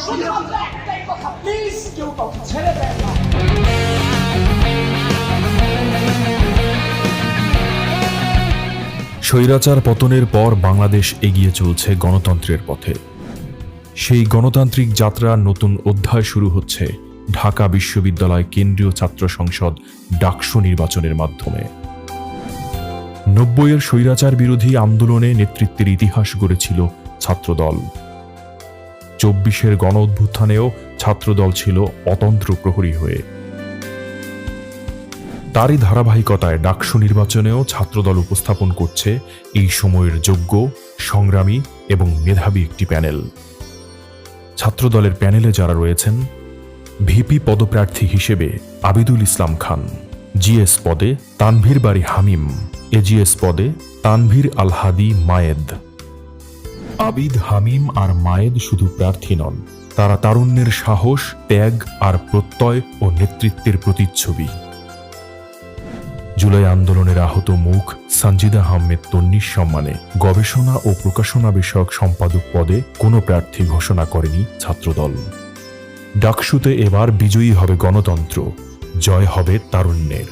শুধুমাত্র একটাই কথা, প্লিজ কেউ কাউকে ছেড়ে দেয় না। স্বৈরাচার পতনের পর বাংলাদেশ এগিয়ে চলছে গণতন্ত্রের পথে। সেই গণতান্ত্রিক যাত্রার নতুন অধ্যায় শুরু হচ্ছে ঢাকা বিশ্ববিদ্যালয় কেন্দ্রীয় ছাত্র সংসদ ডাকসু নির্বাচনের মাধ্যমে। ৯০-এর স্বৈরাচার বিরোধী আন্দোলনে নেতৃত্বের ইতিহাস গড়েছিল ছাত্রদল। ২৪-এর গণ অভ্যুত্থানেও ছাত্রদল ছিল অতন্ত্র প্রহরী হয়ে। তারই ধারাবাহিকতায় ডাকসু নির্বাচনেও ছাত্রদল উপস্থাপন করছে এই সময়ের যোগ্য, সংগ্রামী এবং মেধাবী একটি প্যানেল। ছাত্রদলের প্যানেলে যারা রয়েছেন: ভিপি পদপ্রার্থী হিসেবে আবিদুল ইসলাম খান, জিএস পদে তানভীর বাড়ি হামিম, এজিএস পদে তানভীর আল হাদি মায়েদ। আবিদ, হামিম আর মায়েদ শুধু প্রার্থী নন, তারা তারুণ্যের সাহস, ত্যাগ আর প্রত্যয় ও নেতৃত্বের প্রতিচ্ছবি। জুলাই আন্দোলনের আহত মুখ সঞ্জিদা আহমেদ তন্নির সম্মানে গবেষণা ও প্রকাশনা বিষয়ক সম্পাদক পদে কোনো প্রার্থী ঘোষণা করেনি ছাত্রদল। ডাকসুতে এবার বিজয়ী হবে গণতন্ত্র, জয় হবে তারুণ্যের।